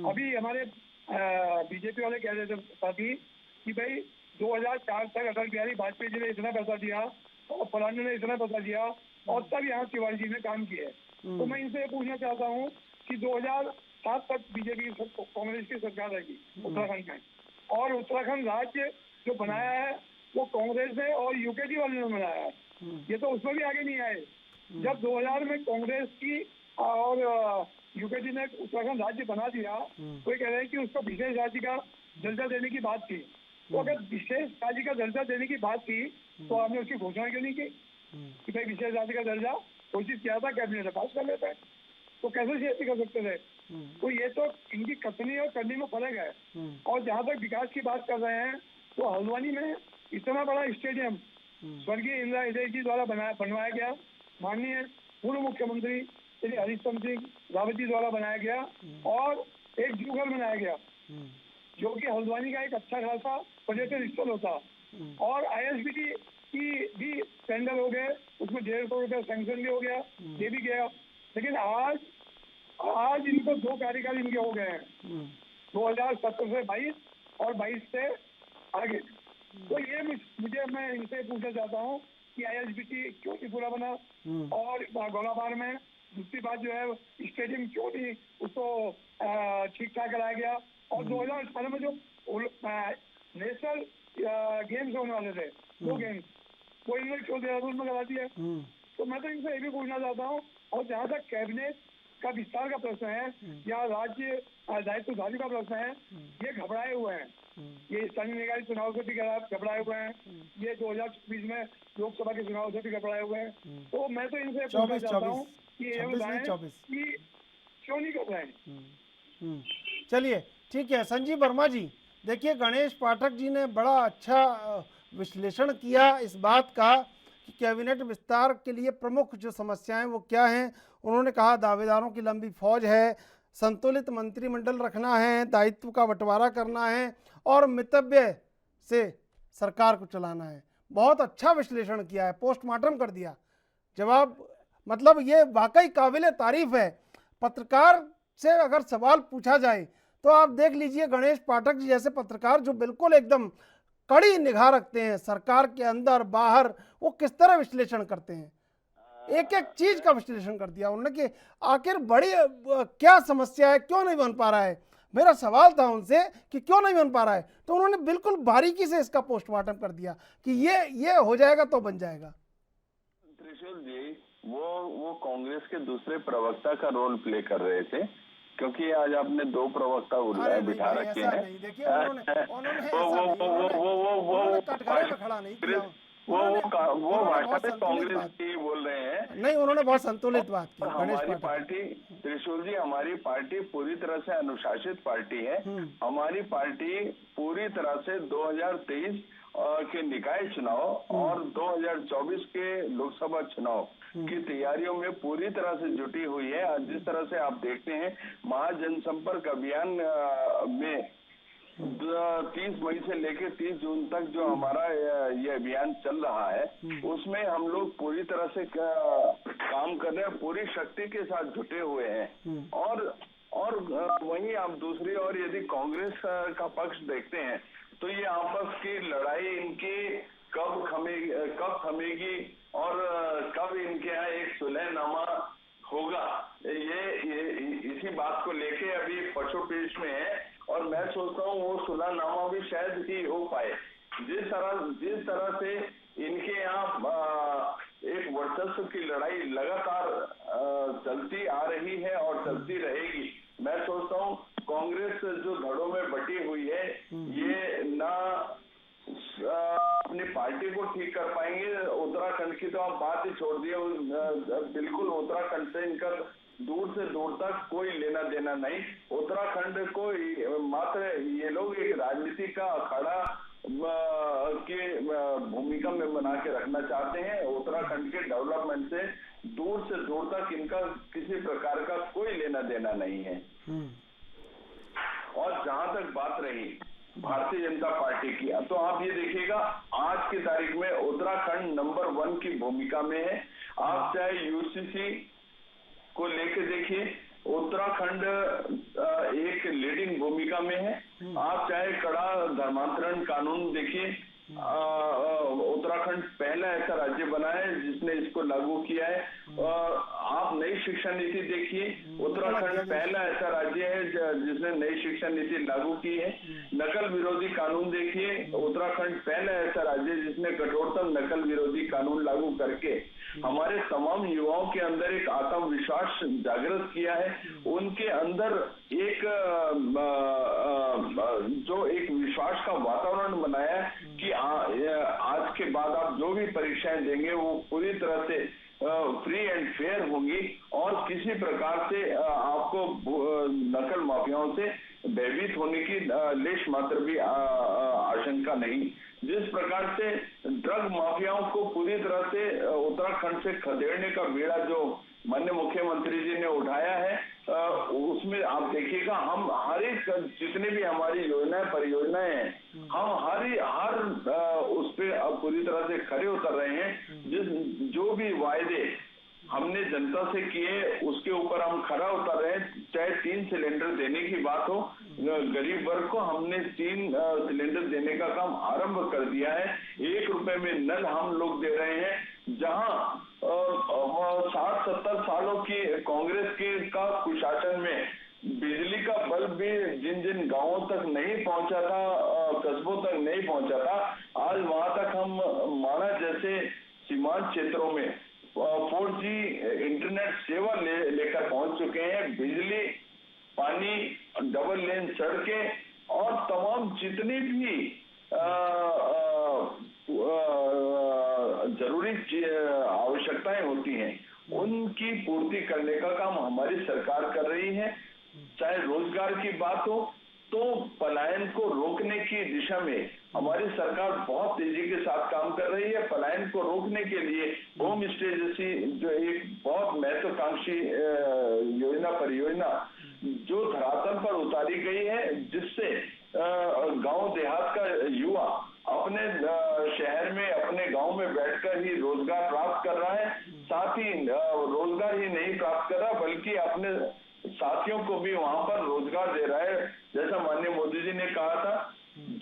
अभी हमारे बीजेपी वाले कह रहे थे साथी कि भाई 2004 तक अटल बिहारी वाजपेयी जी ने इतना पैसा दिया और फलाने ने इतना पैसा दिया और तब यहाँ तिवारी जी ने काम किया। तो मैं इनसे पूछना चाहता हूँ कि 2007 तक बीजेपी कांग्रेस की सरकार रहेगी उत्तराखंड में, और उत्तराखंड राज्य जो बनाया है वो कांग्रेस ने और यूकेडी वाले ने बनाया है, ये तो उसमें भी आगे नहीं आए। जब 2000 में कांग्रेस की और यूकेडी ने उत्तराखंड राज्य बना दिया, तो ये कह रहे हैं कि उसको विशेष राज्य का दर्जा देने की बात थी। तो अगर विशेष राज्य का दर्जा देने की बात थी तो आपने उसकी घोषणा क्यों नहीं की कि भाई विशेष राज्य का दर्जा घोषित किया था, कैबिनेट पास कर लेते हैं, तो कैसे खेती कर सकते थे? तो ये तो इनकी कथनी और करनी में फर्क है। और जहाँ तक विकास की बात कर रहे हैं, तो हल्द्वानी में इतना बड़ा स्टेडियम स्वर्गीय इंदिरा हृदय जी द्वारा बनवाया गया, माननीय पूर्व मुख्यमंत्री श्री हरीशचंद्र सिंह रावत जी द्वारा बनाया गया, और एक जू घर बनाया गया जो कि हल्द्वानी का एक अच्छा खासा पर्यटन स्थल होता, और ISBT की भी टेंडर हो गए, उसमें 1.5 करोड़ रुपया सैंक्शन भी हो गया, ये भी गया। लेकिन आज इनको 2 कार्यकाल इनके हो गए हैं, 2017 से 22 और 22 से आगे। तो ये मैं इनसे पूछना चाहता हूँ कि ISBT क्यों नहीं पूरा बना, और गोलाबार में दूसरी बात जो है स्टेडियम क्यों नहीं उसको ठीक ठाक कराया गया, और 2018 में जो नेशनल गेम्स होने वाले थे 2 गेम्स, वो इन्होंने क्यों देहरादून में करा दिया। तो मैं तो इनसे ये भी पूछना चाहता हूँ। और जहाँ तक कैबिनेट का विस्तार का प्रश्न है या राज्य दायित्वधारी का प्रश्न है, ये घबराए हुए हैं, ये स्थानीय निकाय चुनाव से भी घबराए हुए हैं, ये 2024 में लोकसभा के चुनाव से भी घबराए हुए हैं। तो मैं तो इनसे पूछना चाहता हूँ कि ये 26 नहीं, बताएं 24। कि क्यों नहीं कर रहे हैं। चलिए ठीक है संजीव वर्मा जी, देखिए गणेश पाठक जी ने बड़ा अच्छा विश्लेषण किया इस बात का कि कैबिनेट विस्तार के लिए प्रमुख जो समस्याएं वो क्या हैं। उन्होंने कहा दावेदारों की लंबी फौज है, संतुलित मंत्रिमंडल रखना है, दायित्व का बंटवारा करना है और मितव्यय से सरकार को चलाना है। बहुत अच्छा विश्लेषण किया है, पोस्टमार्टम कर दिया जवाब, मतलब ये वाकई काबिल तारीफ है। पत्रकार से अगर सवाल पूछा जाए तो आप देख लीजिए गणेश पाठक जी जैसे पत्रकार जो बिल्कुल एकदम कड़ी निगाह रखते हैं सरकार के अंदर बाहर, वो किस तरह विश्लेषण करते हैं, एक एक चीज का विश्लेषण कर दिया उन्होंने कि आखिर बड़ी क्या समस्या है, क्यों नहीं बन पा रहा है। मेरा सवाल था उनसे कि क्यों नहीं बन पा रहा है, तो उन्होंने बिल्कुल बारीकी से इसका पोस्टमार्टम कर दिया कि ये हो जाएगा तो बन जाएगा। त्रिशूल जी वो कांग्रेस के दूसरे प्रवक्ता का रोल प्ले कर रहे थे, क्योंकि आज आपने दो प्रवक्ता बिठा रखे हैं। देखिए उन्होंने कटघरे में खड़ा नहीं किया, वो भाषा में कांग्रेस की बोल रहे हैं। नहीं, उन्होंने बहुत संतुलित बात की। हमारी पार्टी त्रिशूल जी, हमारी पार्टी पूरी तरह से अनुशासित पार्टी है। हमारी पार्टी पूरी तरह से 2023 के निकाय चुनाव और 2024 के लोकसभा चुनाव की तैयारियों में पूरी तरह से जुटी हुई है। जिस तरह से आप देखते हैं महाजनसंपर्क अभियान में 30 मई से लेकर 30 जून तक जो हमारा ये अभियान चल रहा है, उसमें हम लोग पूरी तरह से काम कर रहे हैं, पूरी शक्ति के साथ जुटे हुए हैं। और वहीं आप दूसरी ओर यदि कांग्रेस का पक्ष देखते हैं तो ये आपस की लड़ाई इनकी कब थमेगी और कब इनके यहाँ एक सुलहनामा होगा, ये इसी बात को लेके अभी पशुपेश में है। और मैं सोचता हूँ वो सुलहनामा भी शायद ही हो पाए। जिस तरह से इनके यहाँ एक वर्चस्व की लड़ाई लगातार चलती आ रही है और चलती रहेगी। मैं सोचता हूँ कांग्रेस जो धड़ों में बटी हुई है, ये ना अपनी पार्टी को ठीक कर पाएंगे। उत्तराखंड की तो आप बात ही छोड़ दिए, बिल्कुल उत्तराखंड से इनका दूर से दूर तक कोई लेना देना नहीं। उत्तराखंड को मात्र ये लोग एक राजनीति का अखाड़ा की भूमिका में बना के रखना चाहते हैं। उत्तराखंड के डेवलपमेंट से दूर तक इनका किसी प्रकार का कोई लेना देना नहीं है। और जहां तक बात रही भारतीय जनता पार्टी की, तो आप ये देखिएगा आज की तारीख में उत्तराखंड नंबर 1 की भूमिका में है। आप चाहे यूसीसी को लेके देखिए, उत्तराखंड एक लीडिंग भूमिका में है। आप चाहे कड़ा धर्मांतरण कानून देखिए, उत्तराखंड पहला ऐसा राज्य बना है जिसने इसको लागू किया है। आप नई शिक्षा नीति देखिए, उत्तराखंड पहला ऐसा राज्य है जिसने नई शिक्षा नीति लागू की है। नकल विरोधी कानून देखिए, उत्तराखंड पहला ऐसा राज्य जिसने कठोरतम नकल विरोधी कानून लागू करके हमारे तमाम युवाओं के अंदर एक आत्मविश्वास जागृत किया है। उनके अंदर एक जो एक विश्वास का वातावरण बनाया कि आज के बाद आप जो भी परीक्षाएं देंगे वो पूरी तरह से फ्री एंड फेयर होंगी और किसी प्रकार से आपको नकल माफियाओं से भयभीत होने की लेश मात्र भी आशंका नहीं। जिस प्रकार से ड्रग माफियाओं को पूरी तरह से उत्तराखंड से खदेड़ने का बीड़ा जो माननीय मुख्यमंत्री जी ने उठाया है, उसमें आप देखिएगा हम हर एक जितने भी हमारी योजनाएं परियोजनाएं हैं, हम हर उस पे अब पूरी तरह से खरे उतर रहे हैं। जो भी वायदे हमने जनता से किए उसके ऊपर हम खरा उतर रहे हैं। चाहे 3 सिलेंडर देने की बात हो, गरीब वर्ग को हमने 3 सिलेंडर देने का काम आरंभ कर दिया है। 1 रुपए में नल हम लोग दे रहे हैं। जहां 60-70 सालों की कांग्रेस का कुशासन में बिजली का बल्ब भी जिन गांवों तक नहीं पहुंचा था, कस्बों तक नहीं पहुंचा था, आज वहां तक हम माणा जैसे सीमांत क्षेत्रों में 4G इंटरनेट सेवा लेकर पहुंच चुके हैं। बिजली, पानी, डबल लेन सड़कें और तमाम जितनी भी जरूरी आवश्यकताएं होती हैं उनकी पूर्ति करने का काम हमारी सरकार कर रही है। चाहे रोजगार की बात हो तो पलायन को रोकने की दिशा में हमारी सरकार बहुत तेजी के साथ काम कर रही है। पलायन को रोकने के लिए होम स्टे जैसी जो एक बहुत महत्वाकांक्षी परियोजना जो धरातल पर उतारी गई है, जिससे गांव देहात का युवा अपने शहर में अपने गांव में बैठकर ही रोजगार प्राप्त कर रहा है। साथ ही रोजगार ही नहीं प्राप्त कर रहा बल्कि अपने साथियों को भी वहां पर रोजगार दे रहा है। जैसा माननीय मोदी जी ने कहा था,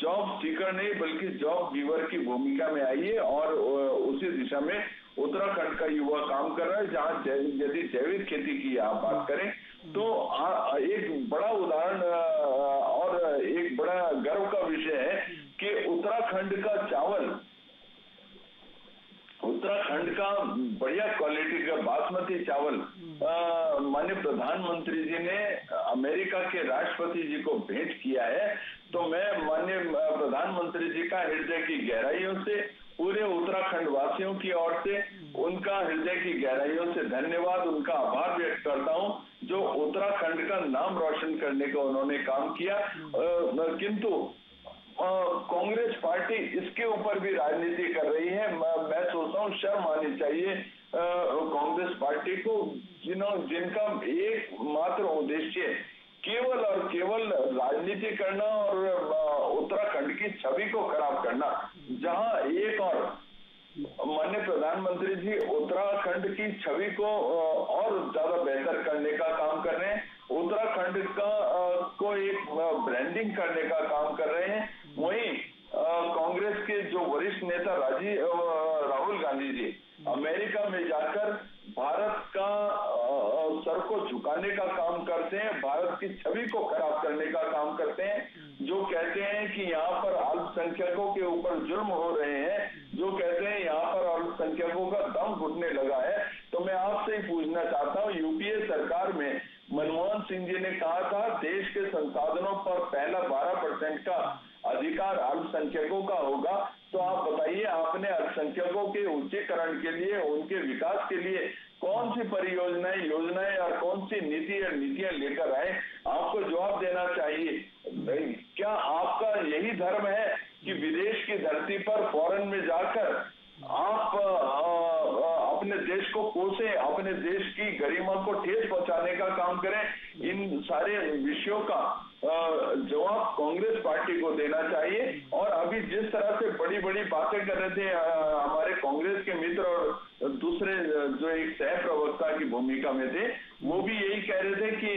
जॉब सीकर नहीं बल्कि जॉब गिवर की भूमिका में आइए, और उसी दिशा में उत्तराखंड का युवा काम कर रहा है। जहाँ यदि जैविक खेती की आप बात करें तो एक बड़ा उदाहरण और एक बड़ा गर्व का विषय है कि उत्तराखंड का चावल, उत्तराखंड का बढ़िया क्वालिटी का बासमती चावल माननीय प्रधानमंत्री जी ने अमेरिका के राष्ट्रपति जी को भेंट किया है। तो मैं माननीय प्रधानमंत्री जी का हृदय की गहराइयों से, पूरे उत्तराखंड वासियों की ओर से उनका हृदय की गहराइयों से धन्यवाद, उनका आभार व्यक्त करता हूं, जो उत्तराखंड का नाम रोशन करने का उन्होंने काम किया। किंतु कांग्रेस पार्टी इसके ऊपर भी राजनीति कर रही है। मैं सोचता हूँ शर्म आनी चाहिए कांग्रेस पार्टी को, जिनका एकमात्र उद्देश्य केवल और केवल राजनीति करना और उत्तराखंड की छवि को खराब करना। जहां एक और माननीय प्रधानमंत्री जी उत्तराखंड की छवि को और ज्यादा बेहतर करने का काम कर रहे हैं, उत्तराखंड का को एक ब्रांडिंग करने का काम कर रहे हैं। वहीं कांग्रेस के जो वरिष्ठ नेता राहुल गांधी जी अमेरिका में जाकर भारत का सर को झुकाने का काम करते हैं, भारत की छवि को खराब करने का काम करते हैं, जो कहते हैं कि यहाँ पर अल्पसंख्यकों के ऊपर जुल्म हो रहे हैं, जो कहते हैं यहाँ पर अल्पसंख्यकों का दम घुटने लगा है। तो मैं आपसे ही पूछना चाहता हूँ, यूपीए सरकार में मनमोहन सिंह जी ने कहा था देश के संसाधनों पर पहला 12% का अधिकार अल्पसंख्यकों का होगा। तो आप बताइए, आपने अल्पसंख्यकों के उच्चीकरण के लिए, उनके विकास के लिए कौन सी परियोजनाएं, योजनाएं और कौन सी नीतियां लेकर आए? आपको जवाब देना चाहिए। क्या आपका यही धर्म है कि विदेश की धरती पर फॉरेन में जाकर आप अपने देश को कोसें, अपने देश की गरिमा को ठेस पहुंचाने का काम करें? इन सारे विषयों का जवाब कांग्रेस पार्टी को देना चाहिए। और अभी जिस तरह से बड़ी बड़ी बातें कर रहे थे हमारे कांग्रेस के मित्र और दूसरे जो एक सह प्रवक्ता की भूमिका में थे, वो भी यही कह रहे थे कि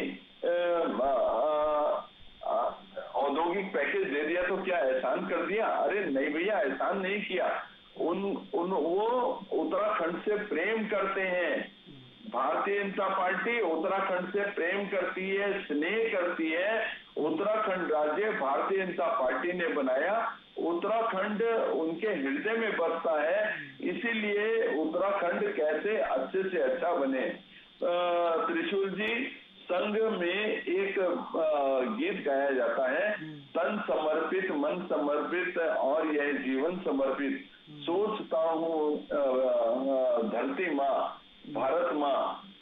औद्योगिक पैकेज दे दिया तो क्या एहसान कर दिया? अरे नहीं भैया, एहसान नहीं किया। वो उत्तराखंड से प्रेम करते हैं। भारतीय जनता पार्टी उत्तराखंड से प्रेम करती है, स्नेह करती है। उत्तराखंड राज्य भारतीय जनता पार्टी ने बनाया, उत्तराखंड उनके हृदय में बसता है। इसीलिए उत्तराखंड कैसे अच्छे से अच्छा बने। त्रिशूल जी, संघ में एक गीत गाया जाता है, तन समर्पित मन समर्पित और यह जीवन समर्पित, सोचता हूँ धरती माँ, भारत माँ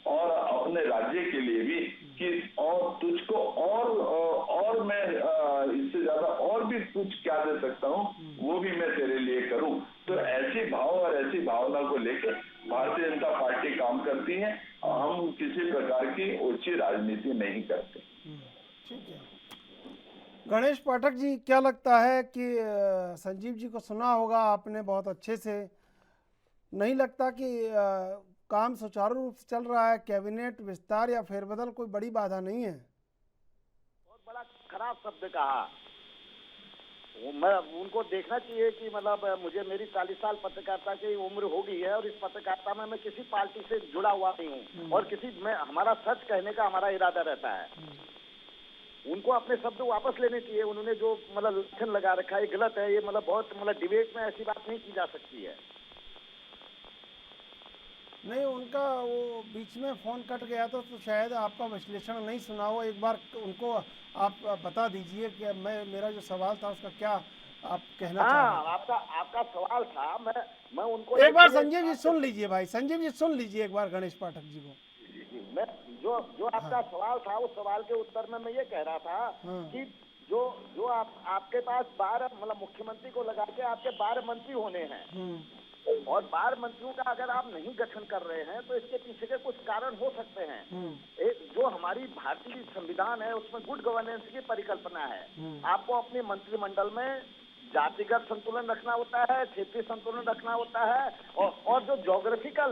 और अपने राज्य के लिए भी कि और तुझको और मैं इससे ज्यादा और भी कुछ क्या दे सकता हूँ, वो भी मैं तेरे लिए करूँ। तो ऐसी भाव और ऐसी भावना को लेकर भारतीय जनता पार्टी काम करती है। हम किसी प्रकार की ऊंची राजनीति नहीं करते। ठीक है। गणेश पाठक जी, क्या लगता है कि संजीव जी को सुना होगा आपने बहुत अच्छे से, नहीं लगता कि काम सुचारू रूप से चल रहा है? कैबिनेट विस्तार या फेरबदल कोई बड़ी बाधा नहीं है? बहुत बड़ा खराब शब्द कहा। मैं उनको देखना चाहिए कि मतलब मुझे मेरी 40 साल पत्रकारिता की उम्र हो गई है और इस पत्रकारिता में मैं किसी पार्टी से जुड़ा हुआ नहीं हूँ और हमारा सच कहने का हमारा इरादा रहता है। उनको अपने शब्द वापस लेने चाहिए। उन्होंने जो मतलब लक्षण लगा रखा है गलत है। ये मतलब बहुत डिबेट में ऐसी बात नहीं की जा सकती है। नहीं, उनका वो बीच में फोन कट गया तो शायद आपका विश्लेषण नहीं सुना हो। एक बार उनको आप बता दीजिए कि मेरा जो सवाल था उसका क्या आप कहना चाह रहे हाँ, आपका सवाल था, मैं उनको हैं। एक बार संजीव जी सुन लीजिए भाई, संजीव जी सुन लीजिए एक बार गणेश पाठक जी को। मैं जो आपका सवाल था, उस सवाल के उत्तर में मैं ये कह रहा था कि जो आपके पास 12 मतलब मुख्यमंत्री को लगा के आपके 12 मंत्री होने हैं और 12 मंत्रियों का अगर आप नहीं गठन कर रहे हैं तो इसके पीछे के कुछ कारण हो सकते हैं। जो हमारी भारतीय संविधान है उसमें गुड गवर्नेंस की परिकल्पना है। आपको अपने मंत्रिमंडल में जातिगत संतुलन रखना होता है, क्षेत्रीय संतुलन रखना होता है और जो ज्योग्राफिकल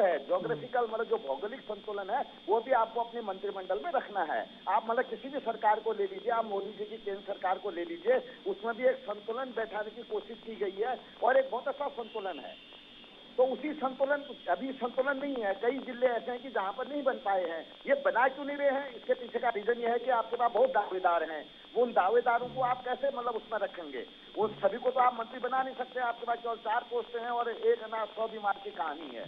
मतलब जो भौगोलिक संतुलन है वो भी आपको अपने मंत्रिमंडल में रखना है। आप मतलब किसी भी सरकार को ले लीजिए, आप मोदी जी की केंद्र सरकार को ले लीजिए, उसमें भी एक संतुलन बैठाने की कोशिश की गई है और एक बहुत अच्छा संतुलन है। तो उसी संतुलन, अभी संतुलन नहीं है, कई जिले ऐसे हैं कि जहां पर नहीं बन पाए हैं। ये बना क्यों नहीं रहे हैं? इसके पीछे का रीजन ये है कि आपके पास बहुत दावेदार हैं। वो उन दावेदारों को आप कैसे मतलब उसमें रखेंगे? वो सभी को तो आप मंत्री बना नहीं सकते। आपके पास केवल 4 पोस्ट हैं और एक 100 बीमार की कहानी है।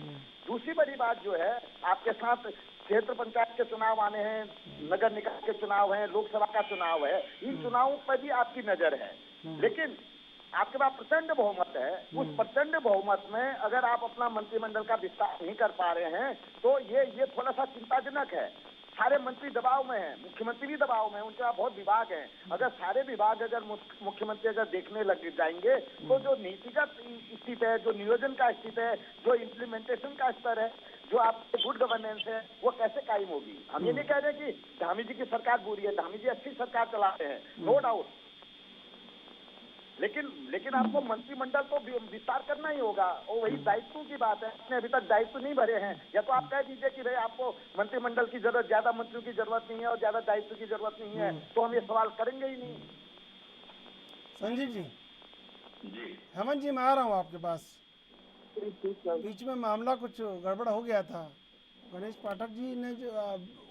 दूसरी बड़ी बात जो है, आपके साथ क्षेत्र पंचायत के चुनाव आने हैं, नगर निकाय के चुनाव हैं, लोकसभा का चुनाव है। इन चुनावों पर भी आपकी नजर है, लेकिन आपके पास प्रचंड बहुमत है। उस प्रचंड बहुमत में अगर आप अपना मंत्रिमंडल का विस्तार नहीं कर पा रहे हैं तो ये थोड़ा सा चिंताजनक है। सारे मंत्री दबाव में हैं, मुख्यमंत्री भी दबाव में हैं, उनके पास बहुत विभाग हैं। अगर सारे विभाग अगर मुख्यमंत्री अगर देखने लग जाएंगे तो जो नीतिगत स्थिति है, जो नियोजन का स्थिति है, जो इम्प्लीमेंटेशन का स्तर है, जो आपके गुड गवर्नेंस है, वो कैसे कायम होगी? हम ये नहीं कह रहे कि धामी जी की सरकार बुरी है, धामी जी अच्छी सरकार चलाते हैं, नो डाउट, लेकिन आपको मंत्रिमंडल तो विस्तार करना ही होगा और वही दायित्वों की बात है। आपने अभी तक दायित्व नहीं भरे हैं, या तो आप कह दीजिए कि भाई आपको मंत्रिमंडल की जरूरत, ज्यादा मंत्रियों की जरूरत नहीं है और ज्यादा दायित्व की जरूरत नहीं है, तो हम ये सवाल करेंगे ही नहीं। संजीव जी, जी हेमंत जी, मैं आ रहा हूँ आपके पास। बीच में मामला कुछ गड़बड़ हो गया था। गणेश पाठक जी ने जो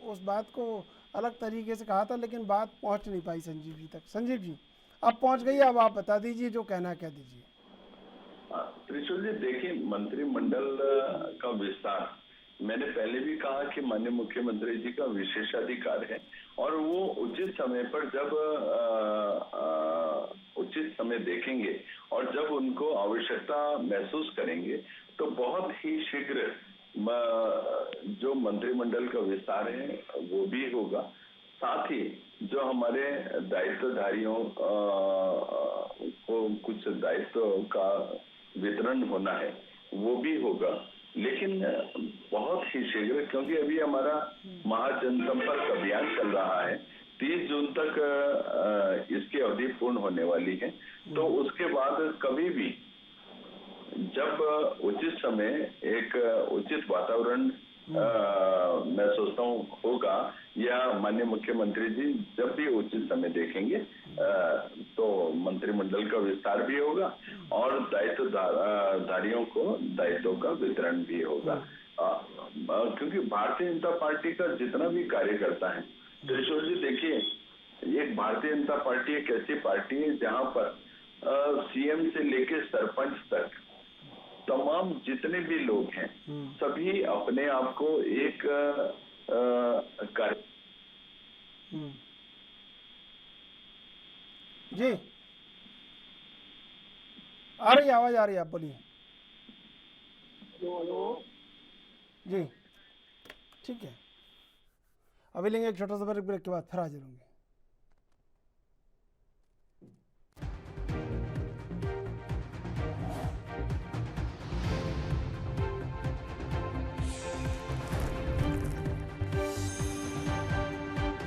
उस बात को अलग तरीके से कहा था, लेकिन बात पहुंच नहीं पाई संजीव जी तक। संजीव जी अब पहुंच गई, अब आप बता दीजिए, जो कहना है कह दीजिए। त्रिशूल जी, देखिए, मंत्रिमंडल का विस्तार मैंने पहले भी कहा कि माननीय मुख्यमंत्री जी का विशेषाधिकार है और वो उचित समय पर जब उचित समय देखेंगे और जब उनको आवश्यकता महसूस करेंगे तो बहुत ही शीघ्र जो मंत्रिमंडल का विस्तार है वो भी होगा। साथ ही जो हमारे दायित्वधारियों को कुछ दायित्व का वितरण होना है वो भी होगा, लेकिन बहुत ही शीघ्र, क्योंकि अभी हमारा महाजनसंपर्क अभियान चल रहा है। 30 जून तक इसकी अवधि पूर्ण होने वाली है। तो उसके बाद कभी भी जब उचित समय, एक उचित वातावरण मैं सोचता हूँ होगा, या माननीय मुख्यमंत्री जी जब भी उचित समय देखेंगे तो मंत्रिमंडल का विस्तार भी होगा और दायित्वधारियों को दायित्वों का वितरण भी होगा। क्योंकि भारतीय जनता पार्टी का जितना भी कार्यकर्ता है, त्रिशूल जी देखिए, एक भारतीय जनता पार्टी एक ऐसी पार्टी है जहां पर सीएम से लेके सरपंच तक तमाम जितने भी लोग हैं सभी अपने आप को एक जी आ रही आवाज, आ रही है, आप बोलिए। जी ठीक है, अभी लेंगे एक छोटा सा ब्रेक के बाद फिर हाजिर होंगे।